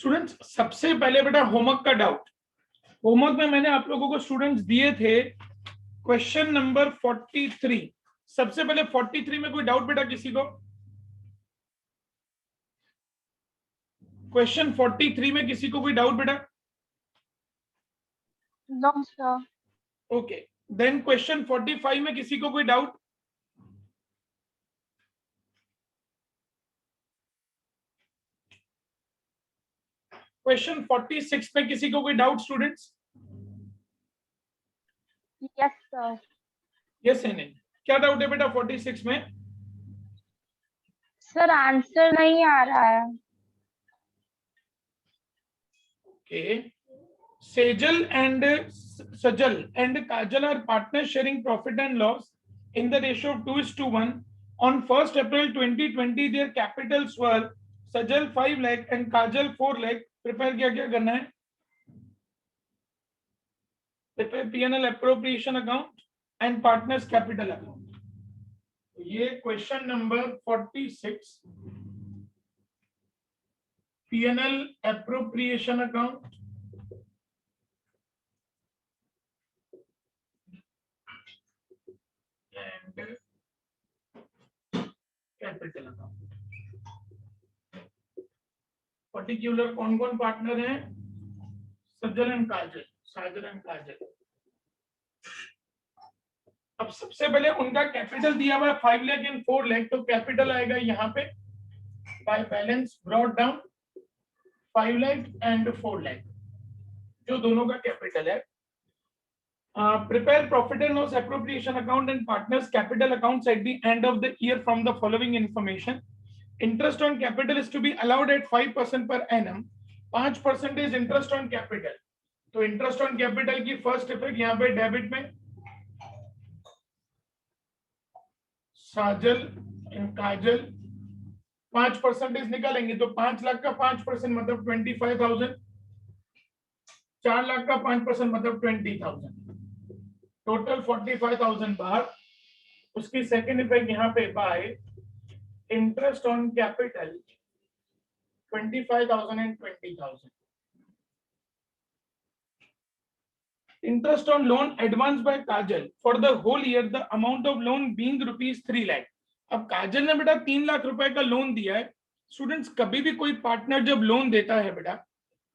Students सबसे पहले बेटा होमवर्क का डाउट। होमवर्क में मैंने आप लोगों को स्टूडेंट्स दिए थे क्वेश्चन नंबर 43। सबसे पहले 43 में कोई डाउट बेटा किसी को? क्वेश्चन 43 में किसी को कोई डाउट बेटा? No sir. Okay, then question 45 में किसी को कोई डाउट? क्वेश्चन 46 में किसी को कोई doubt students? Yes sir. Yes है नहीं? क्या डाउट है बेटा 46 में? सर आंसर नहीं आ रहा है। Okay. Sajal and Kajal are partners sharing profit and loss in the ratio of 2:1. On 1st April 2020, their capitals were Sajal 5 lakh and Kajal 4 lakh. Prepare क्या करना है? Prepare P&L appropriation account and partners capital account. ये question number 46 P&L appropriation account and capital account. Particular कौन कौन partner हैं? सज्जल and काजल, साजल and काजल। अब सबसे पहले उनका कैपिटल दिया हुआ है 5 लाख एंड 4 लाख, तो कैपिटल आएगा यहाँ पे by balance brought down 5 lakh and 4 lakh, जो दोनों का कैपिटल है। Prepare profit and loss appropriation account and partners capital accounts at the end of the year from the following information. Interest on capital is to be allowed at 5% per annum. 5% is interest on capital. तो interest on capital की first effect यहाँ पे debit में साजल and काजल 5% निकालेंगे तो 5 लाख का 5% मतलब 25,000, 4 लाख का 5% मतलब 20,000, टोटल 45,000 बाहर। उसकी सेकेंड इफेक्ट यहाँ पे bye interest on capital 25,000 and 20,000। Interest on loan advanced by Kajal for the whole year, the amount of loan being rupees 3 lakh. अब काजल ने बेटा 3 लाख रुपए का लोन दिया है। स्टूडेंट्स कभी भी कोई पार्टनर जब लोन देता है बेटा,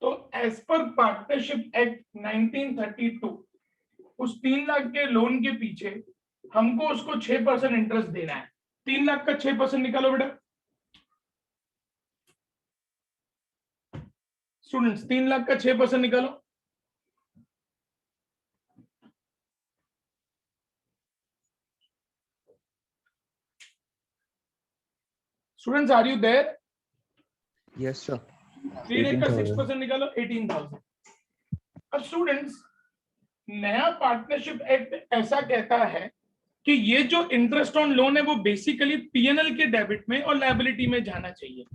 तो एज पर पार्टनरशिप एक्ट 1932 उस 3 लाख के लोन के पीछे हमको उसको 6% इंटरेस्ट देना है। 3 लाख का 6% निकालो बेटा स्टूडेंट्स, 3 लाख का 6% निकालो। Students are you there? Yes sir. 3 lakh का 6% निकालो 18,000। अब स्टूडेंट्स नया पार्टनरशिप एक्ट ऐसा कहता है कि ये जो इंटरेस्ट ऑन लोन है वो बेसिकली पीएनएल के डेबिट में और लायबिलिटी में जाना चाहिए।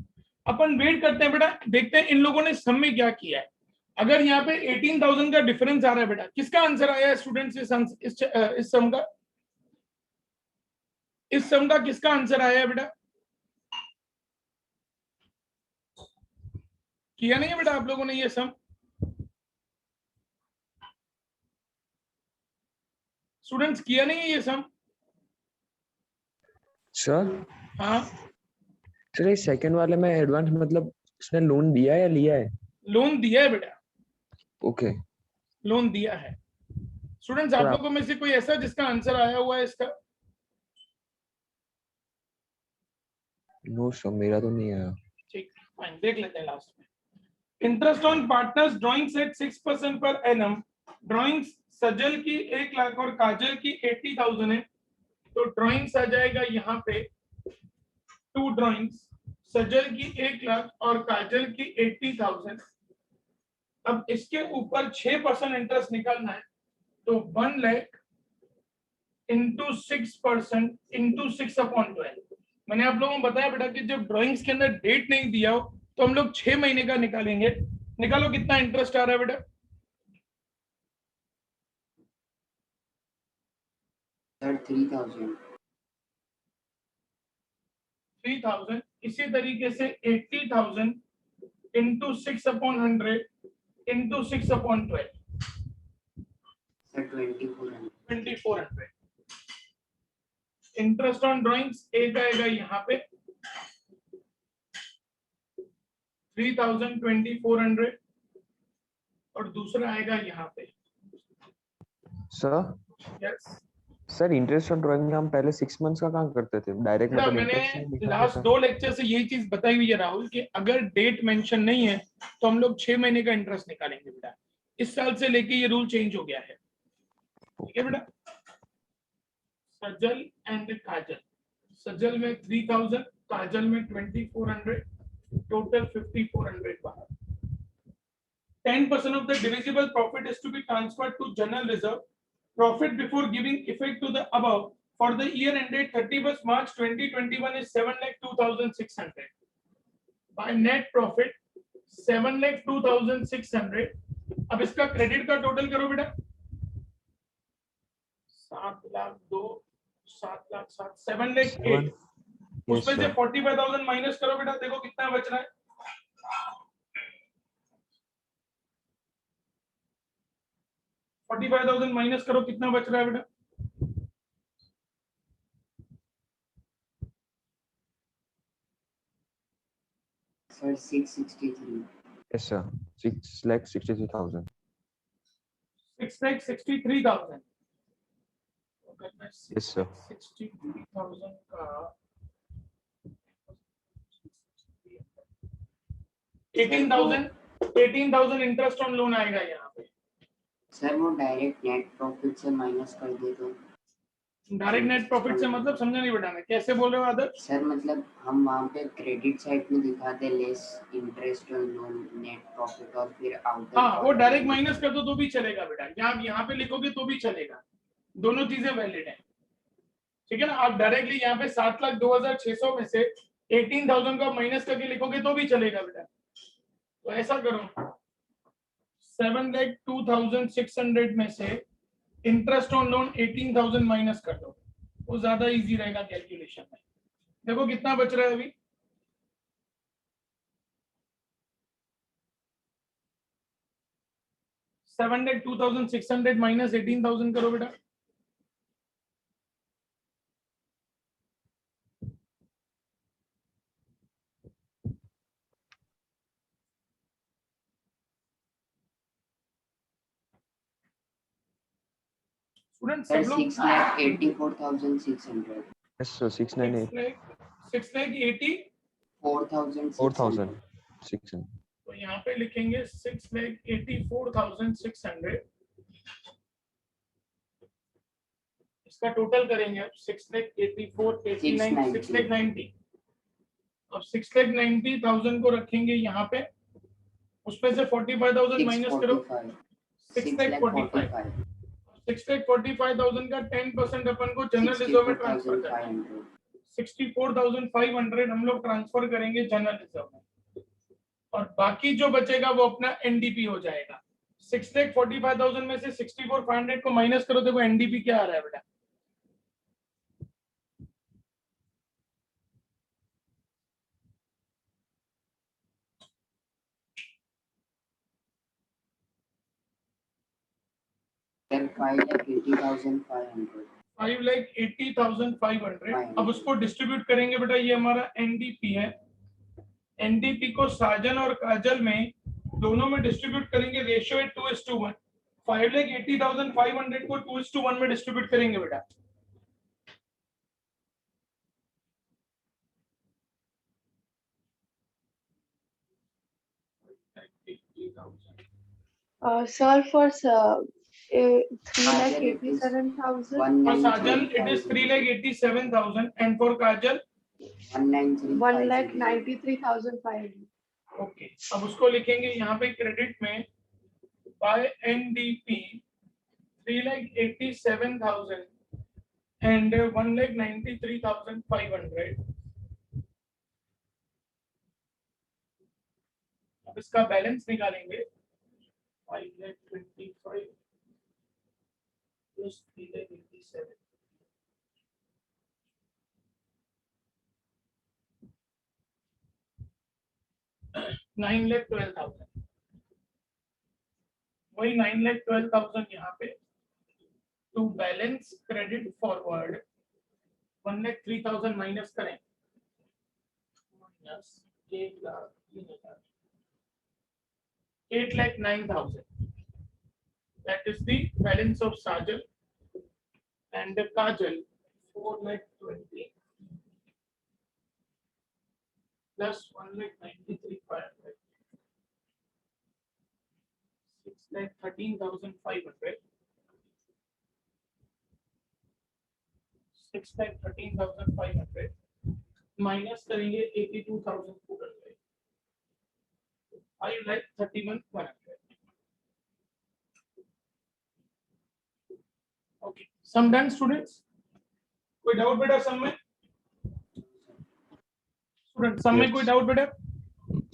अपन वेट करते हैं बेटा, देखते हैं इन लोगों ने सम में क्या किया है। अगर यहाँ पे 18,000 का डिफरेंस आ रहा है बेटा, किसका आंसर आया है स्टूडेंट्स? इस सम का किसका आंसर आया है बेटा? किया नहीं है बेटा आप लोगों ने ये सम? स्टूडेंट्स किया नहीं है ये सम? सर हाँ सर, ये सेकंड वाले में एडवांस मतलब उसने लोन दिया है या लिया है? लोन दिया है बेटा। ओके लोन दिया है। स्टूडेंट्स आप लोगों में से कोई ऐसा जिसका आंसर आया हुआ है इसका? नो सर, मेरा तो नहीं आया। ठीक, फाइन, देख लेते हैं लास्ट में। Interest on partners drawings at 6% per annum. Drawings सजल की 1 लाख और काजल की 80,000 है, तो ड्राइंग्स आ जाएगा यहाँ पे 2 ड्राइंग्स, सजल की 1 लाख और काजल की 80,000। अब इसके ऊपर 6% इंटरेस्ट निकालना है, तो 1 लाख इंटू 6% इंटू 6/12। मैंने आप लोगों को बताया बेटा कि जब ड्राइंग्स के अंदर डेट नहीं दिया हो तो हम लोग 6 महीने का निकालेंगे। निकालो कितना इंटरेस्ट आ रहा है बेटा? 3,000। इसी तरीके से 80,000 into 6/100 into 6/12 sir 2400 2400. Interest on drawings एक आएगा यहाँ पे 3,2400 और दूसरा आएगा यहाँ पे. Sir yes sir interest on drawing में हम पहले 6 मंथ्स का काम करते थे डायरेक्ट बेटा, मतलब मैंने इंटरेस्ट लास्ट 2 लेक्चर से यही चीज बताई हुई है राहुल कि अगर डेट मेंशन नहीं है तो हम लोग 6 महीने का इंटरेस्ट निकालेंगे बेटा. इस साल से लेके ये रूल चेंज हो गया है. ठीक है बेटा. सजल एंड काजल. सजल में 3,000, काजल में 2,400, टोटल 5,400 बाहर. 10% of the divisible profit is to be transferred to general reserve. Profit before giving effect to the above for the year ended 31st March 2021 is 7,02,600. By net profit 7,02,600. अब इसका क्रेडिट का total करो बेटा. 7,02,000 7,07,000 7,08,000. उसमें से 45,000 minus करो बेटा. देखो कितना बच रहा है. 45,000 माइनस करो कितना बच रहा है बेटा. Sir 663 yes sir 6,63,000 6,63,000. Yes sir 63,000 का 18,000 इंटरेस्ट ऑन लोन आएगा यहाँ पे. सर वो डायरेक्ट नेट प्रॉफिट से माइनस कर दे तो. डायरेक्ट नेट प्रॉफिट से मतलब समझा नहीं बेटा. मैं कैसे बोल रहे हो आदर्श. सर मतलब हम वहाँ पे क्रेडिट साइड में दिखाते less interest on loan net profit और फिर आउटर. हाँ, वो डायरेक्ट माइनस कर दो तो भी चलेगा बेटा. यहाँ पे लिखोगे तो भी चलेगा. दोनों चीजें वैलिड है. ठीक है ना. आप डायरेक्टली यहाँ पे 7,02,600 में से 18,000 को माइनस करके लिखोगे तो भी चलेगा बेटा. तो ऐसा करो 7,02,600 में से इंटरेस्ट ऑन लोन 18,000 माइनस कर दो. वो ज्यादा इजी रहेगा कैलकुलेशन में. देखो कितना बच रहा है अभी. 7,02,600 माइनस 18,000 करो बेटा. स्टूडेंट सर सब लोग 6,84,600 यस सर 698 6,80,000. 4,600 तो यहाँ पे लिखेंगे 6,84,600. इसका टोटल करेंगे अब 6,84,89 6,90. अब 6,90,000 को रखेंगे यहाँ पे. उसमें से 45,000 माइनस करो. 6,45,000. 6,45,000 का 10% अपन को जनरल रिजर्व में ट्रांसफर करना है. 64,500 हम लोग ट्रांसफर करेंगे जनरल रिजर्व में. और बाकी जो बचेगा वो अपना एनडीपी हो जाएगा. 6,45,000 में से 64,500 को माइनस करो. देखो एनडीपी क्या आ रहा है बेटा. सर 5,80,500 5,80,500. अब उसको डिस्ट्रीब्यूट करेंगे बेटा. ये हमारा एनडीपी है. एनडीपी को साजन और काजल में दोनों में डिस्ट्रीब्यूट करेंगे. रेशियो है 2:1. 5,80,500 को 2:1 में डिस्ट्रीब्यूट करेंगे बेटा. Sir, for 3,87,000. For Sajal it is 3,87,000 and for Kajal 1,93,500. Okay. अब उसको लिखेंगे यहाँ पे क्रेडिट में बाय एनडीपी 3,87,000 and 1,93,500. अब इसका बैलेंस निकालेंगे. 5,25,000 plus 3,87,000. 9,12,000, वही 9,12,000 यहाँ पे to balance credit forward 1,03,000 minus करें, minus 8,09,000. That is the balance of Sajal, and the Kajal 4,20,000 plus 1,93,500, 6,13,500, 6,13,500 minus करेंगे 82,400, 5,31,100. ओके, सम डन स्टूडेंट्स? कोई डाउट बेटा सम में? स्टूडेंट सम में कोई डाउट बेटा?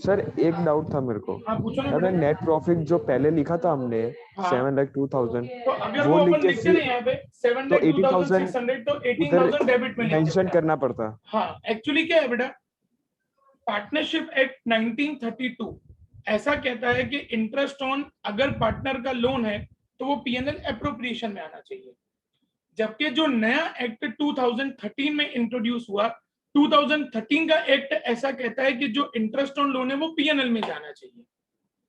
सर एक डाउट था मेरे को। हाँ पूछो ना मैंने बेटा। नेट प्रॉफिट जो पहले लिखा था हमने हाँ। 7,02,000 तो अगर वो वो लिख अपन के लिखते ना यहाँ पे 7,02,600 तो 18,000 डेबिट में लिख मेंशन देते हैं। करना पड़ता। हाँ एक्चुअली क्या है बेटा, पार्टनरशिप एक्ट 1932 ऐसा कहता है कि इंटरेस्ट ऑन अगर पार्टनर का लोन है तो वो पीएनएल एप्रोप्रिएशन में आना चाहिए, जबकि जो नया एक्ट 2013 में इंट्रोड्यूस हुआ, 2013 का एक्ट ऐसा कहता है कि जो इंटरेस्ट ऑन लोन है वो पीएनएल में जाना चाहिए।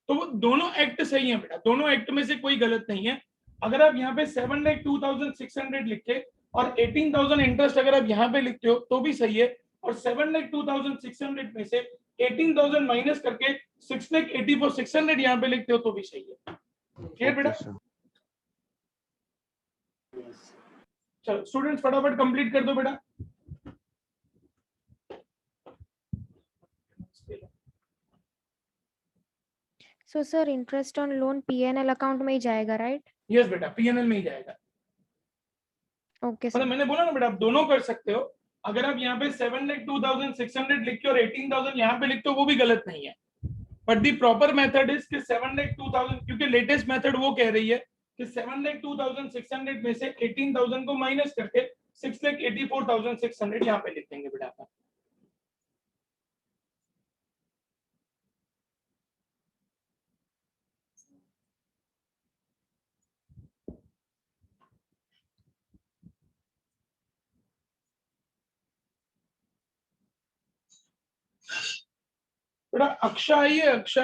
तो वो दोनों एक्ट सही है बेटा, दोनों एक्ट में से कोई गलत नहीं है। अगर आप यहाँ पे 7,02,600 लिखे और 18,000 इंटरेस्ट अगर आप यहाँ पे लिखते हो तो भी सही है, और 7,02,600 में से 18,000 माइनस करके 6,84,600 यहाँ पे लिखते हो तो भी सही है। क्लियर बेटा? चलो स्टूडेंट्स फटाफट कंप्लीट कर दो बेटा। So sir interest on loan PNL account में ही जाएगा, राइट? यस बेटा, पीएनएल में ही जाएगा। ओके मतलब सर। मैंने बोला ना बेटा, आप दोनों कर सकते हो। अगर आप यहाँ पे 7,02,600 लिख के और 18,000 यहाँ पे लिखते हो वो भी गलत नहीं है, but the proper method is कि 7,02,000, क्योंकि लेटेस्ट मेथड वो कह रही है कि 7,02,600 में से 18,000 को माइनस करके 6,84,600 यहाँ पे लिख देंगे बेटा आप। बेटा अक्षा आई है, अक्षा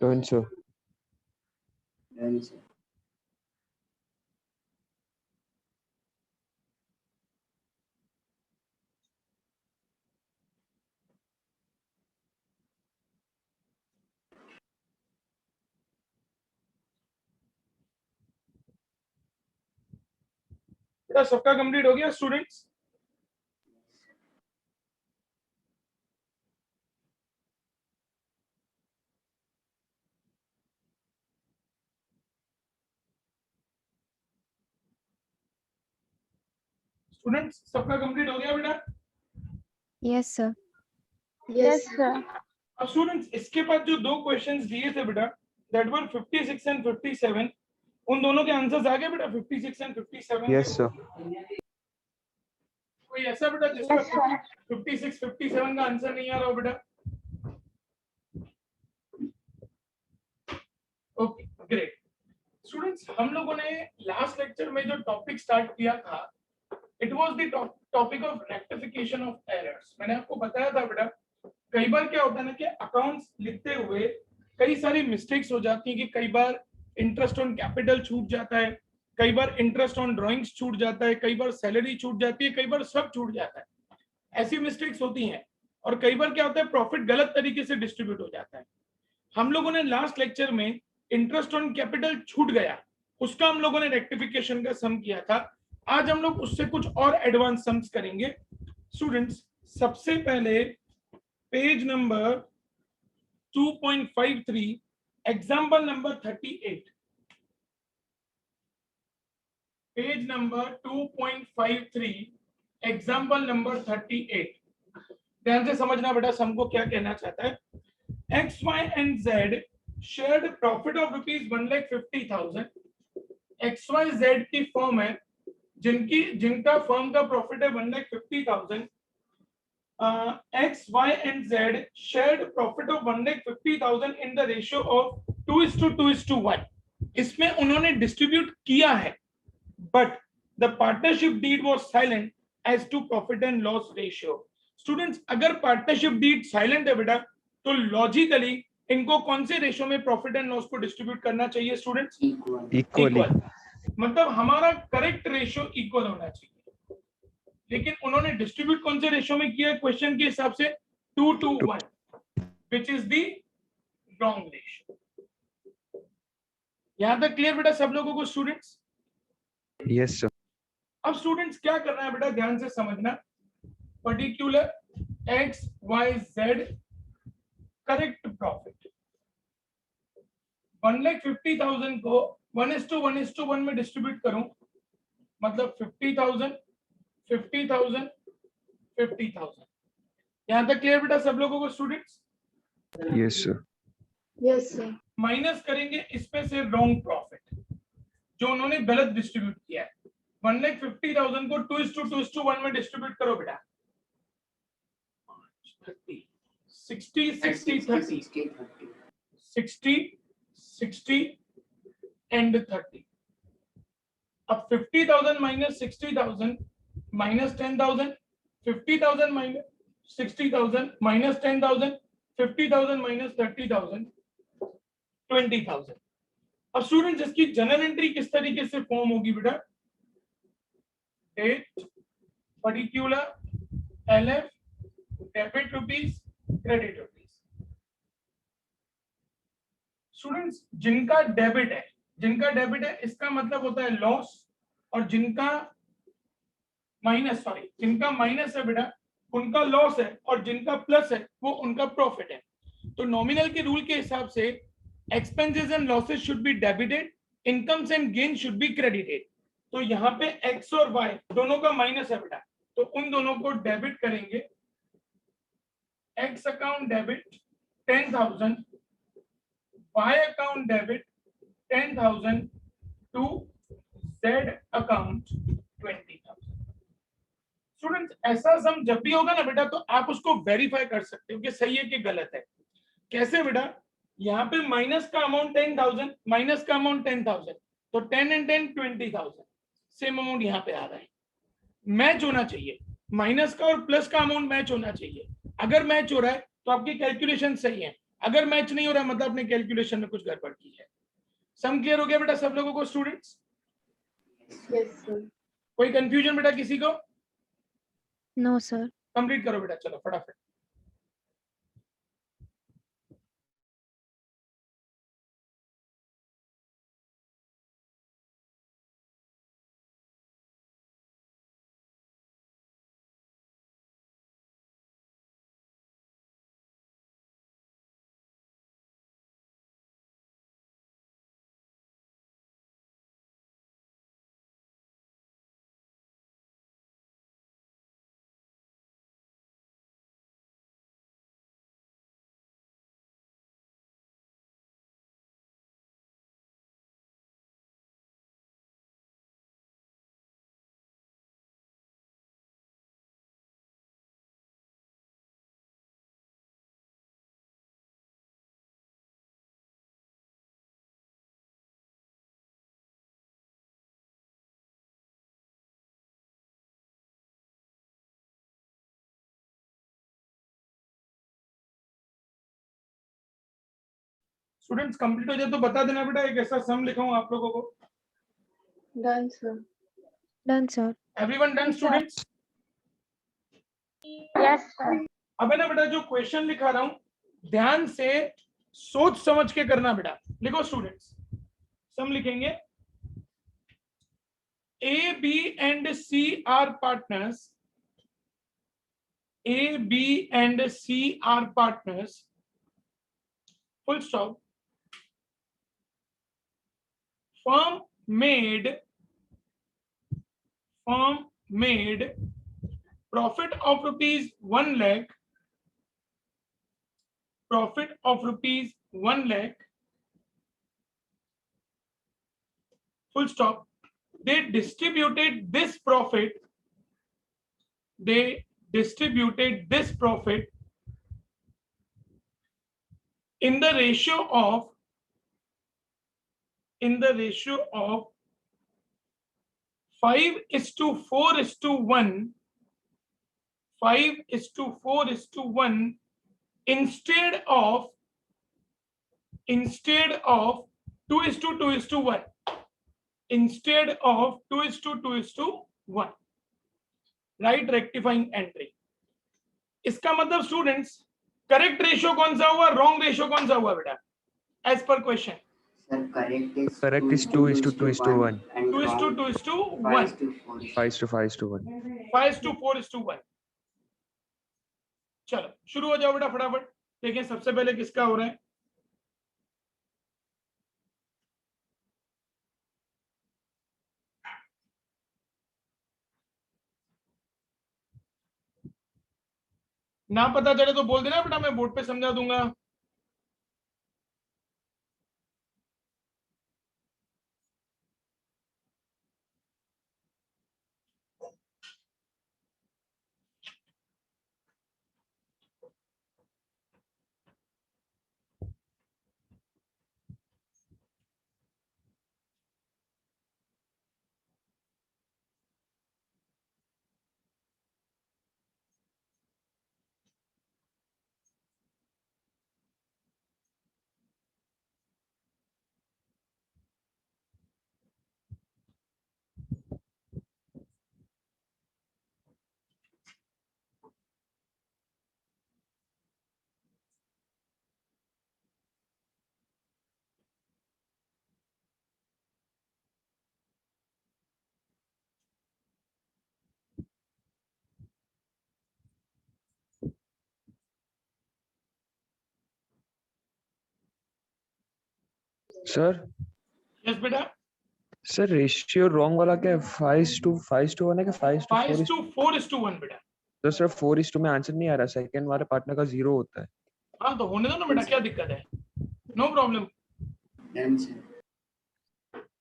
डन सर। Done sir. बेटा सबका कंप्लीट हो गया स्टूडेंट्स? स्टूडेंट्स सबका कंप्लीट हो गया बेटा? Yes sir. Yes sir. अब स्टूडेंट्स इसके बाद जो दो क्वेश्चंस दिए थे बेटा, दैट वर 56 एंड 57, उन दोनों के आंसर्स आ गए बेटा 56 एंड 57? Yes sir. कोई ऐसा बेटा जिसका यस सर। 56 57 का आंसर नहीं आ रहा हो बेटा? Okay great. स्टूडेंट्स हम लोगों ने लास्ट लेक्चर में जो टॉपिक स्टार्ट किया था, it was the topic of rectification of errors. मैंने आपको बताया था बेटा, कई बार क्या होता है ना कि अकाउंट्स लिखते हुए कई सारी मिस्टेक्स हो जाती हैं, कि कई बार इंटरेस्ट ऑन कैपिटल छूट जाता है, कई बार इंटरेस्ट ऑन ड्राइंग्स छूट जाता है, कई बार सैलरी छूट जाती है, कई बार सब छूट जाता है। ऐसी मिस्टेक्स होती हैं और कई बार क्या होता है प्रॉफिट गलत तरीके से डिस्ट्रीब्यूट हो जाता है। हम लोगों ने लास्ट लेक्चर में इंटरेस्ट ऑन कैपिटल छूट गया, उसका हम लोगों ने रेक्टिफिकेशन का सम किया था। आज हम लोग उससे कुछ और एडवांस सम्स करेंगे। स्टूडेंट्स सबसे पहले page number 2.53 example number 38, page number 2.53 example number 38। ध्यान से समझना बेटा सम को क्या कहना चाहता है। X, Y and Z shared profit of ₹1,50,000। XYZ की फर्म है जिनका फर्म का प्रॉफिट है 1,50,000। X, Y and Z shared profit of 1,50,000 in the ratio of 2:2:1। इसमें उन्होंने डिस्ट्रीब्यूट किया है, but the partnership deed was silent as to profit and loss ratio। Students अगर पार्टनरशिप डीड साइलेंट है बेटा तो लॉजिकली इनको कौन से रेशियो में प्रॉफिट एंड लॉस को डिस्ट्रीब्यूट करना चाहिए स्टूडेंट्स? इक्वली। मतलब हमारा करेक्ट रेशियो इक्वल होना चाहिए, लेकिन उन्होंने डिस्ट्रीब्यूट कौन से रेशियो में किया क्वेश्चन के हिसाब से? 2:1, which is the wrong ratio. यहां तक क्लियर बेटा सब लोगों को स्टूडेंट्स? Yes sir. अब स्टूडेंट्स क्या करना है बेटा ध्यान से समझना। Particular X, Y, Z correct profit 1,50,000 को 1:1:1 में डिस्ट्रीब्यूट करूं, मतलब 50,000 50,000 50,000। यहां तक क्लियर बेटा सब लोगों को students? Yes sir. Yes, sir. Minus करेंगे इसमें से रॉन्ग प्रॉफिट जो उन्होंने गलत डिस्ट्रीब्यूट किया है। 1,50,000 को 2:2:1 में डिस्ट्रीब्यूट करो बेटा। 30 60 60 30 60 60 and 30। अब 50,000 minus 60,000 minus 10,000, 50,000 minus 60,000 minus 10,000, 50,000 minus 30,000, 20,000। अब स्टूडेंट्स इसकी जनरल एंट्री किस तरीके से फॉर्म होगी बेटा? Date particular LF debit rupees credit rupees. Students जिनका डेबिट है इसका मतलब होता है लॉस, और जिनका माइनस है बेटा उनका लॉस है, और जिनका प्लस है वो उनका प्रॉफिट है। तो नॉमिनल के रूल के हिसाब से expenses and losses should be debited, incomes and gain should be credited. तो यहाँ पे एक्स और वाई दोनों का माइनस है बेटा, तो उन दोनों को डेबिट करेंगे। X account debit 10,000, Y account debit 10,000 to Z account 20,000। Students ऐसा सम जब भी होगा ना बेटा तो आप उसको वेरीफाई कर सकते हो कि सही है कि गलत है। कैसे बेटा? यहाँ पे माइनस का अमाउंट 10,000, माइनस का अमाउंट 10,000, तो 10 and 10 20,000, सेम अमाउंट यहाँ पे आ रहा है। मैच होना चाहिए, माइनस का और प्लस का अमाउंट मैच होना चाहिए। अगर मैच हो रहा है तो आपकी कैलकुलेशन सही है, अगर मैच नहीं हो रहा मतलब अपने कैलकुलेशन में कुछ गड़बड़ की है। सम क्लियर हो गया बेटा सब लोगों को स्टूडेंट्स? Yes, sir. कोई कंफ्यूजन बेटा किसी को? No sir. कंप्लीट करो बेटा, चलो फटाफट। स्टूडेंट्स कंप्लीट हो जाए तो बता देना बेटा, एक ऐसा सम लिखाऊं आप लोगों को। Done, sir. Done sir. Everyone done students? Yes, sir. अब है ना बेटा, जो क्वेश्चन लिखा रहा हूं ध्यान से सोच समझ के करना बेटा। लिखो स्टूडेंट्स, सम लिखेंगे। A, B and C are partners. A, B and C are partners. Full stop. Firm made profit of rupees 1 lakh. Profit of rupees 1 lakh. Full stop. They distributed this profit. They distributed this profit in the ratio of 5:4:1. 5:4:1 instead of 2:2:1. Instead of 2:2:1. Right rectifying entry. इसका मतलब students correct ratio कौन सा हुआ, wrong ratio कौन सा हुआ बेटा as per question? Sir, correct is Correct is 2:2:1. and 2:2:1. 5:1. 5:4:1। चलो शुरू हो जाओ बेटा फटाफट। देखें सबसे पहले किसका हो रहा है। ना पता चले तो बोल देना बेटा, मैं बोर्ड पे समझा दूंगा। सर यस बेटा। सर रेशियो रॉन्ग वाला क्या है? 5:1 है कि 5:4? 5:4:1 बेटा। तो सर 4:2 में आंसर नहीं आ रहा, सेकंड वाले पार्टनर का 0 होता है। हाँ तो होने दो ना बेटा, क्या दिक्कत है, no problem. Done, sir.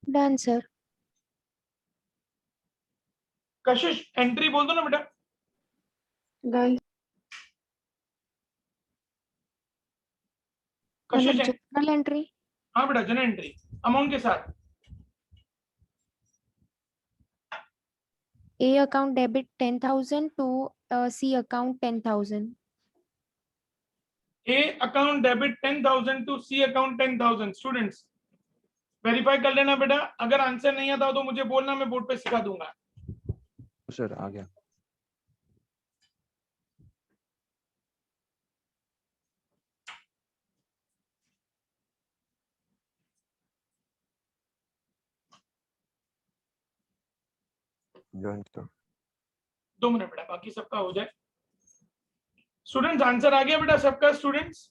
Done sir. Kashish entry बोल दो ना बेटा। Done. कशिश मतलब जनरल एंट्री। हाँ बेटा जनरल एंट्री अमाउंट के साथ। A account debit 10,000 to C account 10,000. A account debit 10,000 to C account 10,000। Students verify कर लेना बेटा, अगर आंसर नहीं आता तो मुझे बोलना, मैं बोर्ड पे सिखा दूंगा। सर आ गया। Done, sir. 2 मिनट बेटा, बाकी सबका हो जाए। स्टूडेंट्स आंसर आ गया बेटा सबका? Students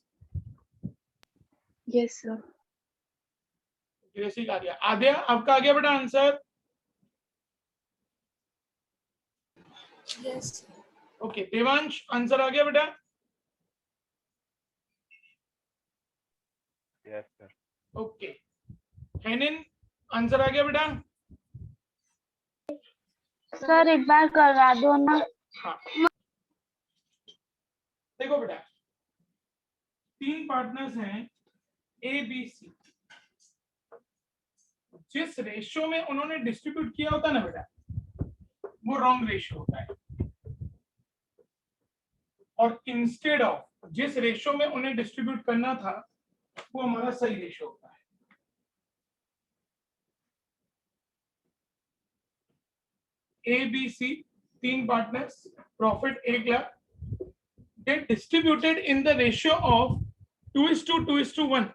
Yes, sir. ग्रेसी का आ गया, आद्या आपका आ गया बेटा answer? Yes. Okay Devansh answer आ गया बेटा? Yes sir. ओके हेनिन आंसर आ गया बेटा? सर एक बार करा दो ना। हाँ देखो बेटा, 3 पार्टनर्स हैं ए बी सी। जिस रेशियो में उन्होंने डिस्ट्रीब्यूट किया होता है ना बेटा, वो रॉन्ग रेशियो होता है, और इंस्टेड ऑफ जिस रेशियो में उन्हें डिस्ट्रीब्यूट करना था वो हमारा सही रेशियो होता है। A B C 3 partners, profit 1 lakh, get distributed in the ratio of 2:2:1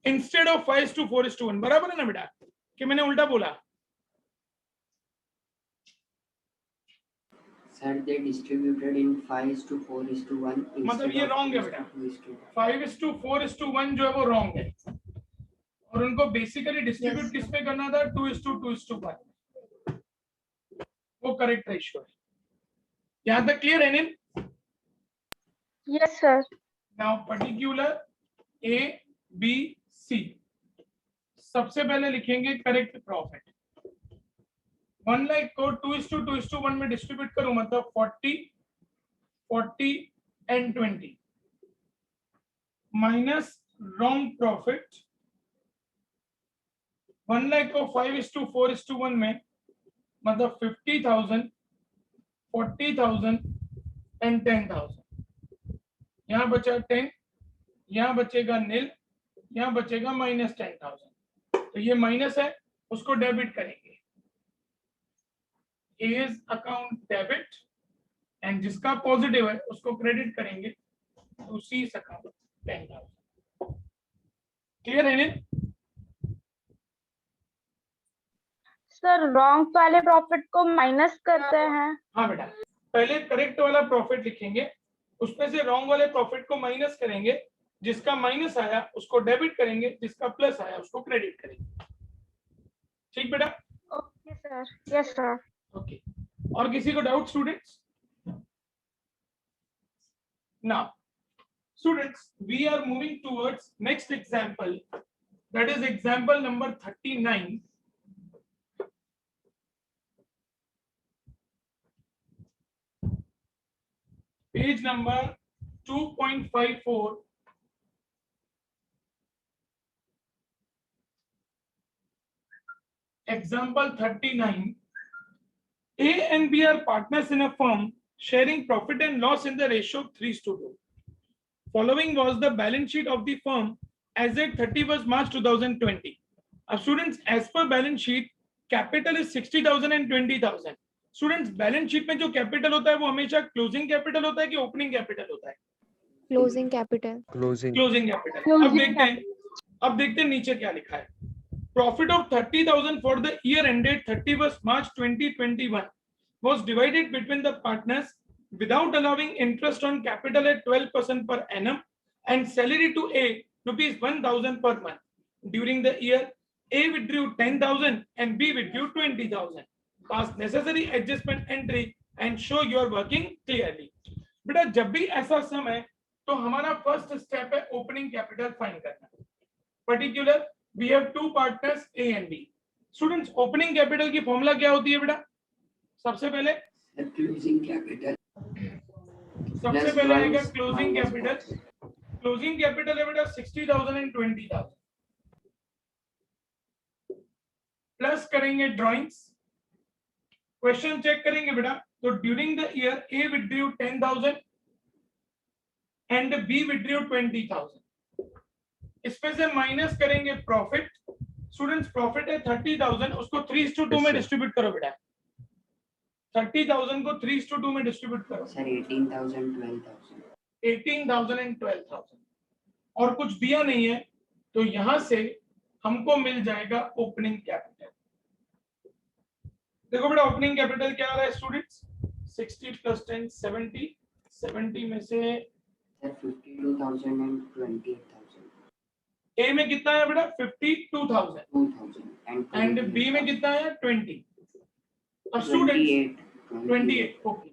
instead of 5:4:1. बराबर है ना बेटा कि मैंने उल्टा बोला? Sir, they distributed in 5:4:1 मतलब instead ये of wrong है बेटा. 2:1. 5:4:1 जो है वो रॉन्ग है और उनको बेसिकली डिस्ट्रीब्यूट Yes, किस पे करना था? 2:2:1. वो करेक्ट रेशियो है. यहाँ तक क्लियर है Neel? Yes, sir. Now particular A B C. सबसे पहले लिखेंगे करेक्ट प्रॉफिट. 1 लाख को 2:2:1 में डिस्ट्रीब्यूट करूं मतलब 40 40 and 20 minus wrong profit. 1 lakh को 5:4:1 में मतलब 50,000 40,000 and 10,000. यहाँ बचा 10, यहाँ बचेगा नील, यहाँ बचेगा -10,000. तो ये माइनस है उसको डेबिट करेंगे. A's अकाउंट डेबिट एंड जिसका पॉजिटिव है उसको क्रेडिट करेंगे तो C's अकाउंट 10,000. क्लियर है नील? सर रॉन्ग वाले प्रॉफिट को माइनस करते हैं. हाँ बेटा, पहले करेक्ट वाला प्रॉफिट लिखेंगे, उसमें से रॉन्ग वाले प्रॉफिट को माइनस करेंगे, जिसका माइनस आया उसको डेबिट करेंगे, जिसका प्लस आया उसको क्रेडिट करेंगे. ठीक बेटा? Okay sir. Yes sir. Okay. और किसी को doubt students? Now students we are moving towards next example, that is example number 39. Page number 2.54. Example 39. A and B are partners in a firm sharing profit and loss in the ratio of 3:2. Following was the balance sheet of the firm as at 31st March 2020. Students, as per balance sheet, capital is 60,000 and 20,000. Students, balance sheet में जो capital होता है वो हमेशा closing capital होता है कि opening capital होता है? Closing capital. Closing. Closing capital. Closing अब देखते हैं नीचे क्या लिखा है. Profit of 30,000 for the year ended 31st March 2021 was divided between the partners without allowing interest on capital at 12% per annum and salary to A rupees 1,000 per month. During the year, A withdrew 10,000 and B withdrew 20,000. Pass necessary adjustment entry and show you are working clearly. बेटा जब भी ऐसा सम है तो हमारा first step है opening capital find करना. Particular we have two partners A and B. Students, opening capital की फॉर्मूला क्या होती है बेटा? सबसे पहले Closing capital. सबसे पहले आएगा क्लोजिंग कैपिटल. क्लोजिंग कैपिटल है बेटा 60,000 and 20,000 प्लस करेंगे ड्राइंग्स. क्वेश्चन चेक करेंगे बेटा तो during the year A withdrew 10,000 and B withdrew 20,000. इसमें से माइनस करेंगे प्रॉफिट. स्टूडेंट्स प्रॉफिट है 30,000, उसको 3:2 में डिस्ट्रीब्यूट करो बेटा. 30,000 को 3:2 में डिस्ट्रीब्यूट करो. Sir, 18,000, 12,000. 18,000 and 12,000 और कुछ दिया नहीं है तो यहां से हमको मिल जाएगा ओपनिंग कैपिटल. देखो बेटा ओपनिंग कैपिटल क्या आ रहा है स्टूडेंट्स? 60 + 10 70. 70 में से Sir, 52,000 and 28,000. ए में कितना है बेटा? 52,000 2,000 एंड बी में कितना है? 20. अब स्टूडेंट्स 28. ओके.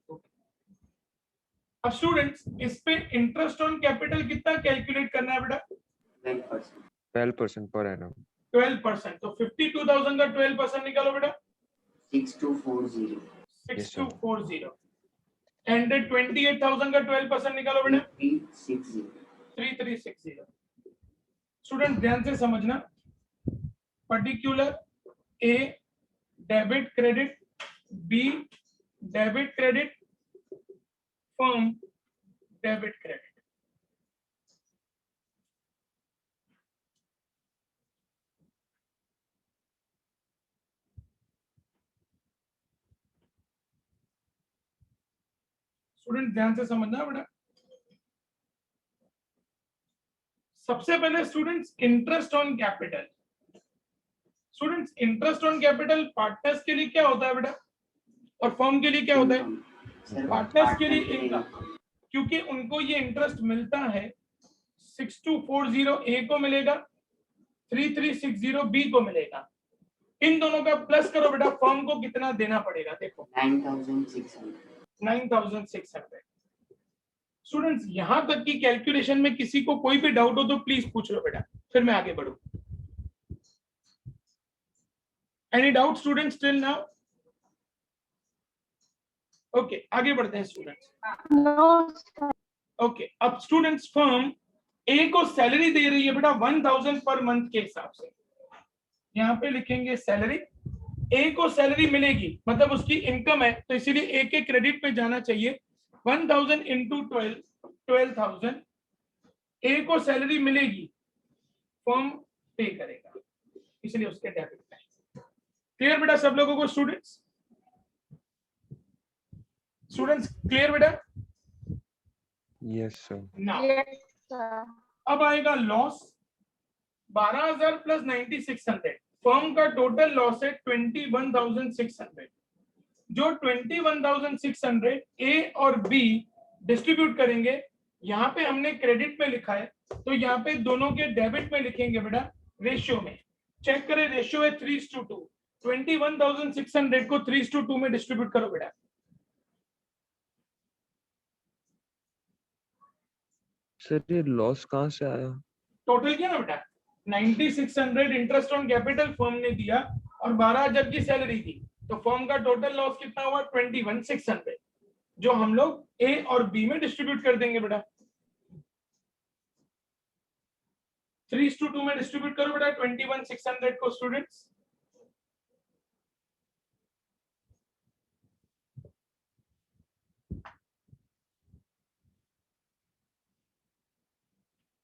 अब स्टूडेंट्स इस पे इंटरेस्ट ऑन कैपिटल कितना कैलकुलेट करना है बेटा? 12%. 12% per annum. 12%. तो 52,000 का 12% निकालो बेटा. 6240. 6240 एंड 28,000 का 12% निकालो बेटा. 3360. 3360. स्टूडेंट ध्यान से समझना. Particular A debit credit, B debit credit, firm debit credit. Student ध्यान से समझना बेटा. सबसे पहले students interest on capital. Students interest on capital partners के लिए क्या होता है बेटा, और फर्म के लिए क्या होता है? पार्टनर्स के लिए इनकम, क्योंकि उनको ये इंटरेस्ट मिलता है 6240 ए को मिलेगा, 3360 बी को मिलेगा। इन दोनों का प्लस करो बेटा, फर्म को कितना देना पड़ेगा देखो 9600। स्टूडेंट्स यहां तक की कैलकुलेशन में किसी को कोई भी डाउट हो तो प्लीज पूछ लो बेटा, फिर मैं आगे बढ़ू। Any doubt students till now? Okay आगे बढ़ते हैं स्टूडेंट्स। No, sir. ओके अब स्टूडेंट्स फर्म ए को सैलरी दे रही है बेटा 1000 पर मंथ के हिसाब से। यहाँ पे लिखेंगे सैलरी, ए को सैलरी मिलेगी मतलब उसकी इनकम है, तो इसीलिए ए के क्रेडिट पे जाना चाहिए। 1000 इंटू 12,000 ए को सैलरी मिलेगी, फर्म पे करेगा, इसलिए उसके डेबिट में। क्लियर बेटा सब लोगों को? स्टूडेंट्स क्लियर बेटा? Yes sir. Now Yes, sir. अब आएगा लॉस 12000 प्लस 9600। फर्म का टोटल लॉस है 21600। जो 21600 ए और बी डिस्ट्रीब्यूट करेंगे, यहाँ पे हमने क्रेडिट में लिखा है तो यहाँ पे दोनों के डेबिट में लिखेंगे बेटा रेशियो में। चेक करें, रेशियो है 3:2। 21600 को 3:2 में डिस्ट्रीब्यूट करो बेटा। सर ये लॉस कहाँ से आया? टोटल किया ना बेटा, 9600 इंटरेस्ट ऑन कैपिटल फर्म ने दिया और 12000 की सैलरी दी, तो फर्म का टोटल लॉस कितना हुआ 21600, जो हम लोग ए और बी में डिस्ट्रीब्यूट कर देंगे बेटा। 3:2 में डिस्ट्रीब्यूट करो बेटा 21600 को स्टूडेंट्स।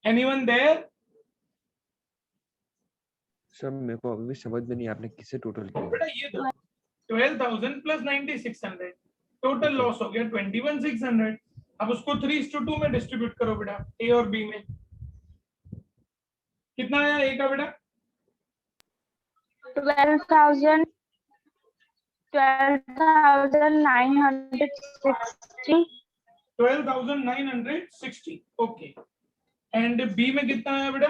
Anyone there? सर मेरे को अभी भी समझ में नहीं, आपने किसे टोटल किया? बेटा ये दो 12000 प्लस 9600 टोटल लॉस हो गया 21600। अब उसको 3:2 में डिस्ट्रीब्यूट करो बेटा ए और बी में। कितना आया ए का बेटा? 12,960. 12960। ओके, एंड बी में कितना आया बेटा?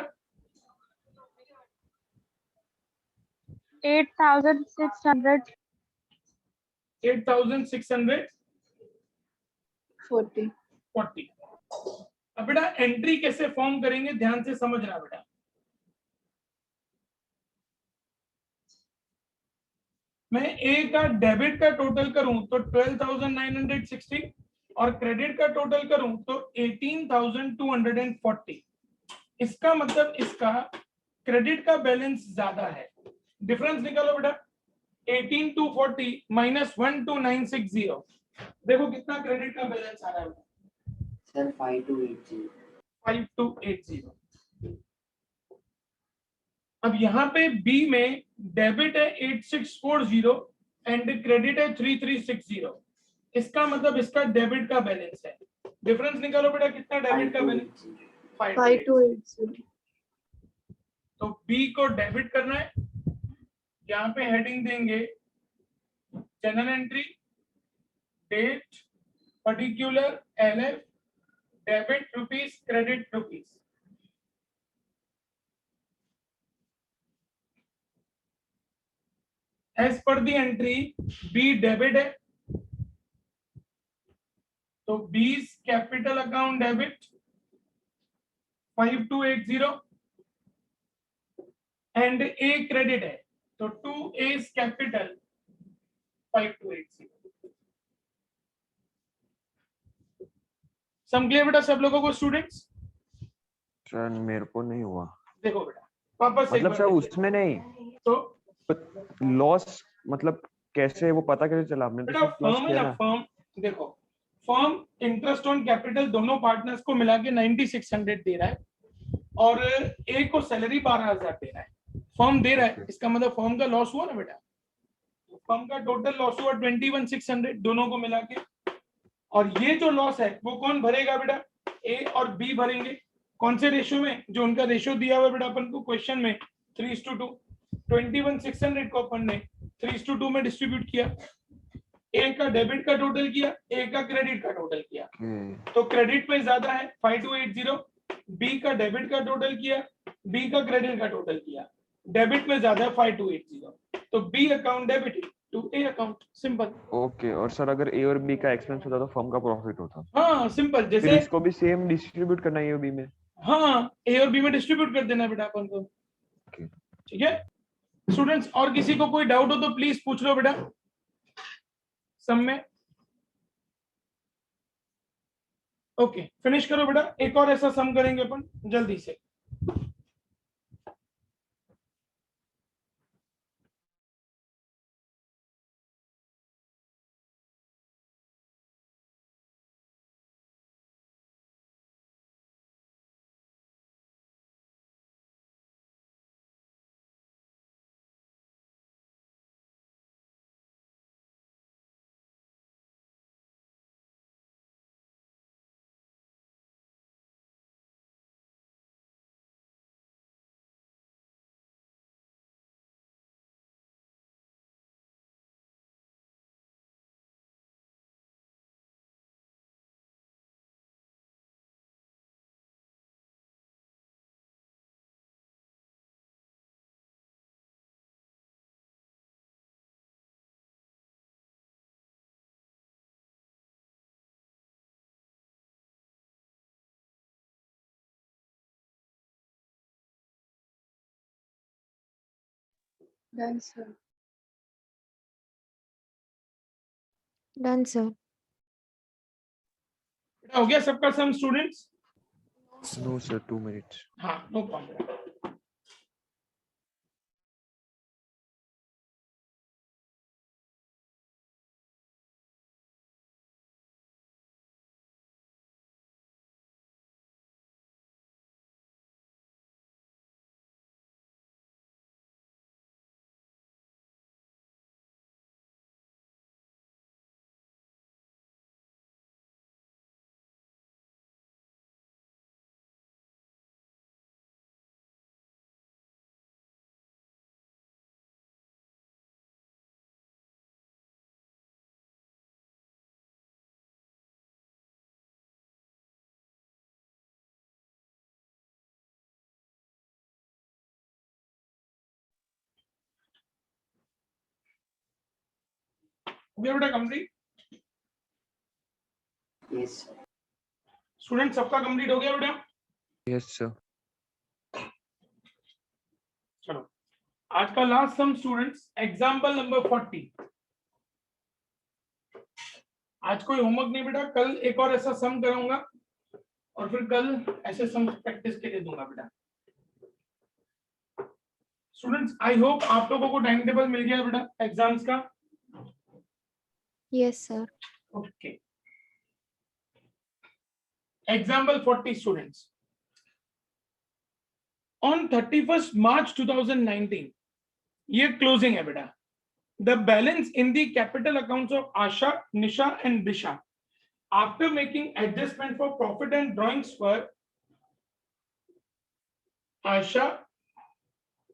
8,600. 8640। 40. अब बेटा एंट्री कैसे फॉर्म करेंगे, ध्यान से समझना बेटा। मैं ए का डेबिट का टोटल करूं तो 12,960 और क्रेडिट का टोटल करूं तो 18,240। इसका मतलब इसका क्रेडिट का बैलेंस ज्यादा है। डिफरेंस निकालो बेटा, 18,240 माइनस 12,960। देखो कितना क्रेडिट का बैलेंस आ रहा है सर 5280। 5280। अब यहाँ पे बी में डेबिट है 8640 एंड क्रेडिट है 3360। इसका मतलब इसका डेबिट का बैलेंस है। डिफरेंस निकालो बेटा, कितना डेबिट का बैलेंस? 5280. तो बी को डेबिट करना है, यहाँ पे हेडिंग देंगे journal entry, date, particular, LF, debit rupees, credit rupees. As per the entry B debit है तो B's capital account debit 5280 and A credit है तो 2A's कैपिटल 5280। सम क्लियर बेटा सब लोगों को स्टूडेंट्स? सर मेरे को नहीं हुआ। देखो बेटा वापस एक मतलब बार सर देखिए। उसमें नहीं, तो लॉस मतलब कैसे, वो पता कैसे चला? आपने बेटा तो सिर्फ लॉस फर्म है किया ना, ना। फर्म देखो, फर्म इंटरेस्ट ऑन कैपिटल दोनों पार्टनर्स को मिला के 9600 दे रहा है और ए को सैलरी 12000 दे रहा है। फर्म दे रहा है, इसका मतलब फर्म का लॉस हुआ ना बेटा। फर्म का टोटल लॉस हुआ 21600 दोनों को मिला के, और ये जो लॉस है वो कौन भरेगा बेटा? ए और बी भरेंगे। कौन से रेशियो में? जो उनका रेशियो दिया हुआ है बेटा अपन को क्वेश्चन में 3:2, 21,600 को अपन ने 3:2 में डिस्ट्रीब्यूट किया। ए का डेबिट का टोटल किया, ए का क्रेडिट का टोटल किया। तो क्रेडिट में ज्यादा है 5280, बी का डेबिट का टोटल किया, बी का क्रेडिट का टोटल किया, डेबिट में ज्यादा है 5280, तो B account debited to A account, simple. Okay, और सर अगर ए और बी का एक्सपेंस होता तो फर्म का प्रॉफिट होता? हाँ सिंपल, फिर जैसे इसको भी सेम डिस्ट्रीब्यूट करना है ए और बी में? हाँ, ए और बी में डिस्ट्रीब्यूट कर देना बेटा अपन को, ठीक है स्टूडेंट्स। और किसी को कोई डाउट हो तो प्लीज पूछ लो बेटा सम में। ओके फिनिश करो बेटा, एक और ऐसा सम करेंगे अपन जल्दी से। Done, sir. Done sir. बेटा हो गया सबका sum students? No sir, 2 minutes. हाँ नो प्रॉब्लम। हो गया बेटा कंप्लीट? यस स्टूडेंट सबका कंप्लीट हो गया बेटा? Yes sir. चलो आज का last sum students, example number 40। आज कोई होमवर्क नहीं बेटा, कल एक और ऐसा सम कराऊंगा और फिर कल ऐसे सम प्रैक्टिस के लिए दूंगा बेटा। स्टूडेंट्स आई होप आप लोगों को टाइम टेबल मिल गया बेटा एग्जाम्स का? Yes sir. Okay example 40 students. On 31st March 2019, ये क्लोजिंग है बेटा। The balance in the capital accounts of Asha, Nisha and Disha after making adjustment for profit and drawings were Asha,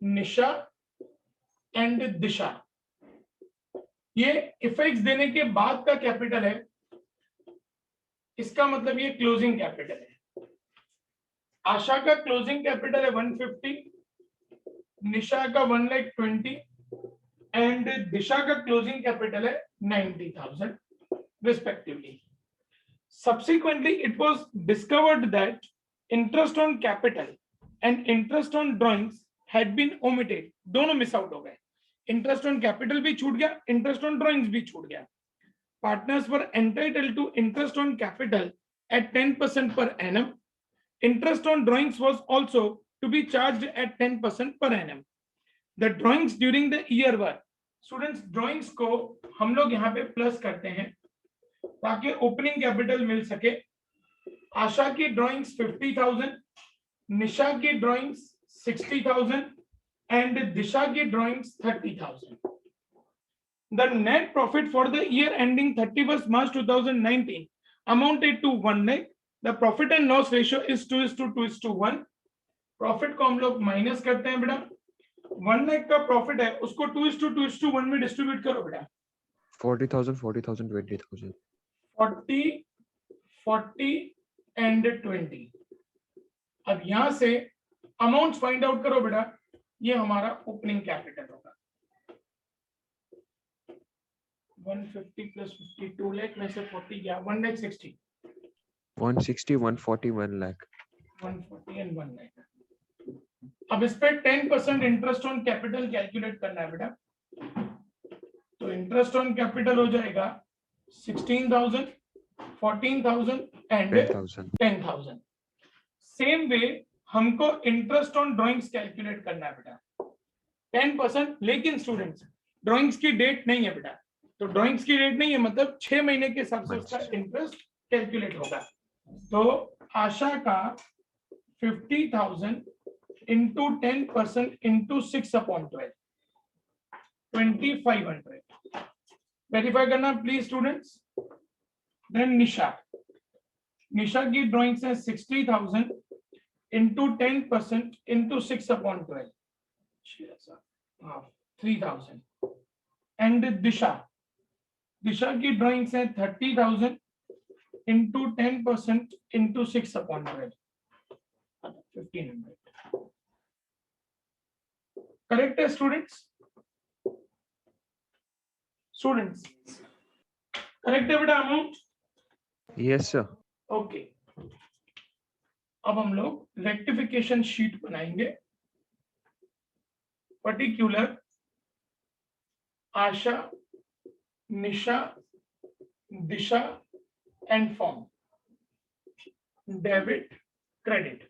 Nisha and Disha। ये effects देने के बाद का capital है, इसका मतलब ये क्लोजिंग कैपिटल है। आशा का क्लोजिंग कैपिटल है 150, निशा का 1,20,000 एंड दिशा का क्लोजिंग कैपिटल है 90,000 respectively. Subsequently, it was discovered that interest on capital and interest on drawings had been omitted. दोनों मिस आउट हो गए। इंटरेस्ट ऑन कैपिटल भी छूट गया, इंटरेस्ट ऑन ड्रॉइंग्स भी छूट गया। Partners were entitled to interest on capital at 10% per annum. Interest on drawings was also to be charged at 10% per annum. The drawings during the year were, students drawings को हम लोग यहाँ पे plus करते हैं ताकि ओपनिंग कैपिटल मिल सके। आशा की ड्राइंग्स 50,000, निशा की ड्राइंग्स 60,000 एंड दिशा की drawings 30,000। The net profit for the year ending 31st March 2019 amounted to 1 lakh the profit and loss ratio is 2:2:1। Profit को हम लोग माइनस करते हैं बेटा, 1 लाख का प्रॉफिट है उसको 2:2:1 में डिस्ट्रीब्यूट करो बेटा। 40,000 40,000 20,000 40 40 एंड 20। अब यहां से अमाउंट फाइंड आउट करो बेटा, ये हमारा ओपनिंग कैपिटल होगा 150 प्लस 50 2 लाख में से 40 गया 1,60,000 160 140 1 lakh 140 एंड 1 लाख। अब इस पे 10% इंटरेस्ट ऑन कैपिटल कैलकुलेट करना है बेटा, तो इंटरेस्ट ऑन कैपिटल हो जाएगा 16,000 14,000 एंड 10,000 10,000। सेम वे हमको इंटरेस्ट ऑन ड्राइंग्स कैलकुलेट करना है बेटा 10%, लेकिन स्टूडेंट्स ड्राइंग्स की डेट नहीं है बेटा, तो ड्राइंग्स की डेट नहीं है मतलब 6 महीने के हिसाब से उसका इंटरेस्ट कैलकुलेट होगा। तो आशा का 50,000 इंटू 10% इंटू 6/12 2,500 वेरीफाई करना प्लीज स्टूडेंट्स। देन निशा की ड्राइंग्स है 60,000 इंटू 10% इंटू 6/12 3,000। एंड दिशा की ड्राइंग्स है 30,000 इंटू 10% इंटू 6/12 1,500। करेक्ट है स्टूडेंट्स? करेक्ट है बेटा अमाउंट? yes sir ओके, अब हम लोग रेक्टिफिकेशन शीट बनाएंगे। Particular Asha, Nisha, Disha and firm, debit credit.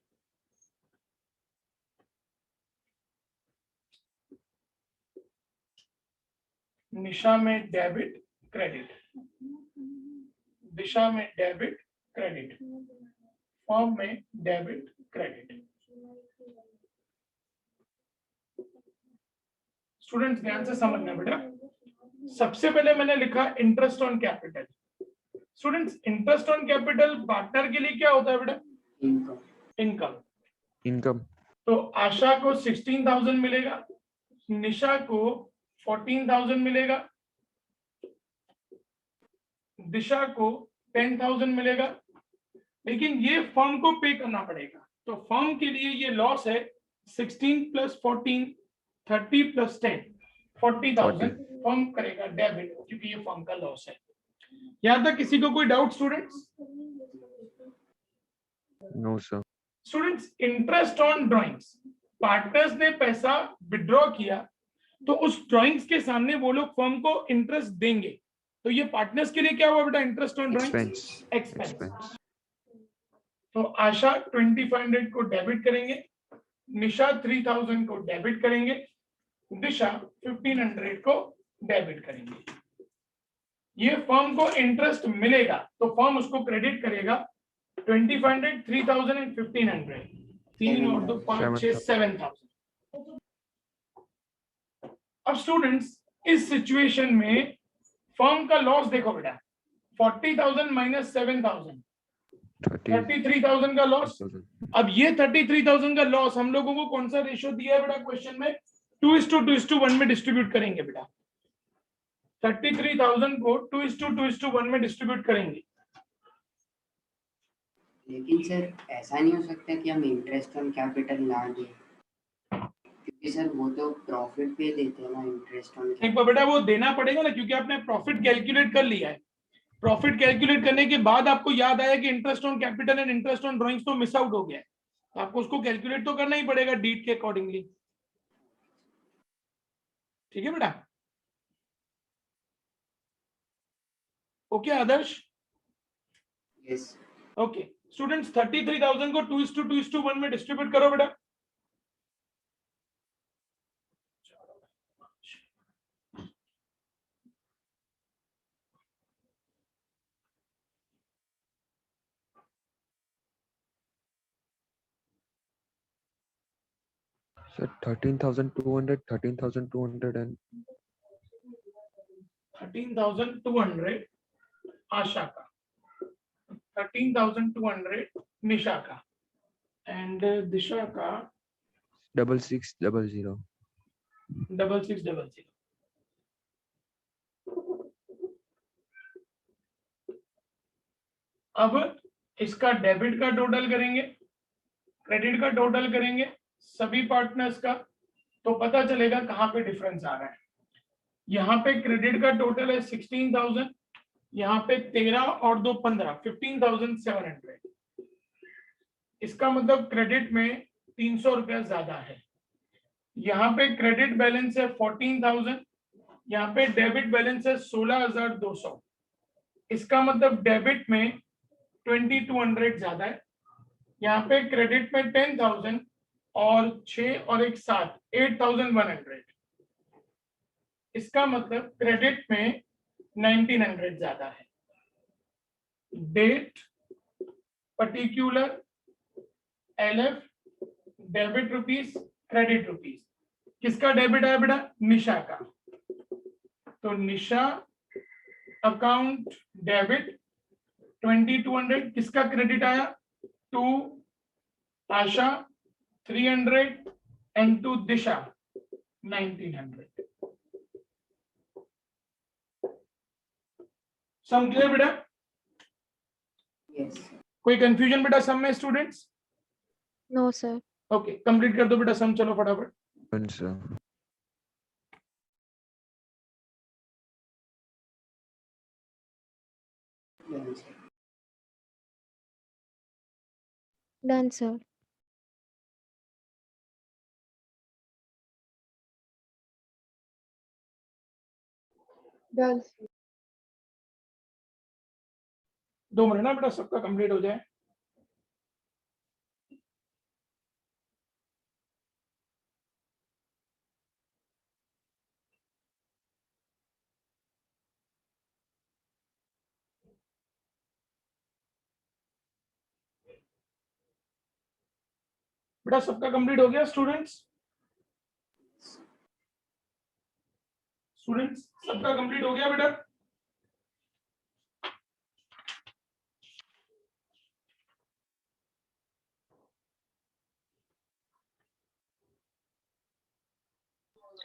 Nisha में डेबिट क्रेडिट, दिशा में डेबिट क्रेडिट, फॉर्म में डेबिट क्रेडिट। स्टूडेंट्स ध्यान से समझना बेटा, सबसे पहले मैंने लिखा interest on capital. Students interest on capital partner के लिए क्या होता है बेटा? इनकम। income तो आशा को 16,000 मिलेगा, निशा को 14,000 मिलेगा, दिशा को 10,000 मिलेगा, लेकिन ये फर्म को पे करना पड़ेगा। तो फर्म के लिए ये लॉस है 16 प्लस 14 30 प्लस 10 40,000 फर्म करेगा डेबिट, क्योंकि ये फर्म का लॉस है। यहां तक किसी को कोई doubt students? no sir students interest on drawings, partners ने पैसा विड्रॉ किया तो उस ड्राइंग्स के सामने वो लोग फर्म को इंटरेस्ट देंगे, तो ये पार्टनर्स के लिए क्या हुआ बेटा? Interest on drawings expense. तो आशा 2,500 को डेबिट करेंगे, निशा 3,000 को डेबिट करेंगे, दिशा 1,500 को डेबिट करेंगे। ये फर्म को इंटरेस्ट मिलेगा तो फर्म उसको क्रेडिट करेगा 2,500 3,000 एंड 1,500 3 और 2 5 6 7,000। अब स्टूडेंट्स इस सिचुएशन में फर्म का लॉस देखो बेटा, 40,000 माइनस 7,000 33,000 का लॉस। अब ये 33,000 का लॉस हम लोगों को कौन सा रेशियो दिया है बेटा क्वेश्चन में? 2:2:1 में डिस्ट्रीब्यूट करेंगे बेटा। 33,000 को 2:2:1 में डिस्ट्रीब्यूट करेंगे। लेकिन सर ऐसा नहीं हो सकता कि हम इंटरेस्ट ऑन कैपिटल ना दें, क्योंकि सर वो तो प्रॉफिट पे देते हैं ना इंटरेस्ट ऑन। नहीं पर बेटा वो देना पड़ेगा ना, क्योंकि आपने प्रॉफिट कैलकुलेट कर लिया है। प्रॉफिट कैलकुलेट करने के बाद आपको याद आया कि interest on capital and interest on drawings तो मिस आउट हो गया है, तो आपको उसको कैलकुलेट तो करना ही पड़ेगा डीट के अकॉर्डिंगली। ठीक है बेटा? ओके आदर्श? यस ओके स्टूडेंट्स 33,000 को 2:2:1 में डिस्ट्रीब्यूट करो बेटा। sir 13,200 13,200 and 13,200 आशा का, 13,200 निशा का, एंड दिशा का 6600. 6600. अब इसका डेबिट का टोटल करेंगे, क्रेडिट का टोटल करेंगे सभी पार्टनर्स का, तो पता चलेगा कहाँ पे डिफरेंस आ रहा है. यहाँ पे क्रेडिट का टोटल है 16,000, यहाँ पे 13 और 2 15, 15,700. इसका मतलब क्रेडिट में 300 रुपया ज्यादा है. यहाँ पे क्रेडिट बैलेंस है 14,000, यहाँ पे डेबिट बैलेंस है 16,200. इसका मतलब डेबिट में 2,200 ज्यादा है. यहाँ पे क्रेडिट में 10,000 और 6 और 1 7, 8,100. इसका मतलब क्रेडिट में 1,900 ज्यादा है. Date particular LF debit rupees, credit rupees. किसका डेबिट आया बेटा? निशा का. तो निशा अकाउंट डेबिट 2,200. किसका क्रेडिट आया? To Asha 300 and to Disha 1,900. Sum clear बेटा? यस कोई कंफ्यूजन बेटा सम में students? No, sir. Okay, complete कर दो बेटा सम. चलो फटाफट. Done, sir. Done, sir. Done. 2 minute ना बेटा, सबका कंप्लीट हो जाए. बेटा सबका कंप्लीट हो गया स्टूडेंट्स? स्टूडेंट्स सबका कंप्लीट हो गया बेटा?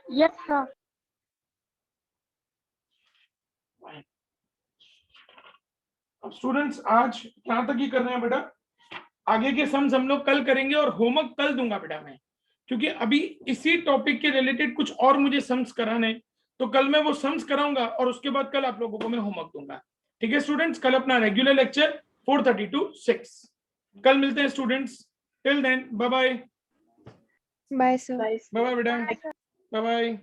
Yes, sir. अब स्टूडेंट्स आज यहाँ तक ही कर रहे हैं बेटा. आगे के सम्स हम लोग कल करेंगे और होमवर्क कल दूंगा बेटा मैं, क्योंकि अभी इसी टॉपिक के रिलेटेड कुछ और मुझे सम्स कराने, तो कल मैं वो सम्स कराऊंगा और उसके बाद कल आप लोगों को मैं होमवर्क दूंगा. ठीक है स्टूडेंट्स? कल अपना रेगुलर लेक्चर 4:30 to 6. कल मिलते हैं students. Till then bye bye. Bye, sir. Bye. Bye bye बेटा. Bye bye.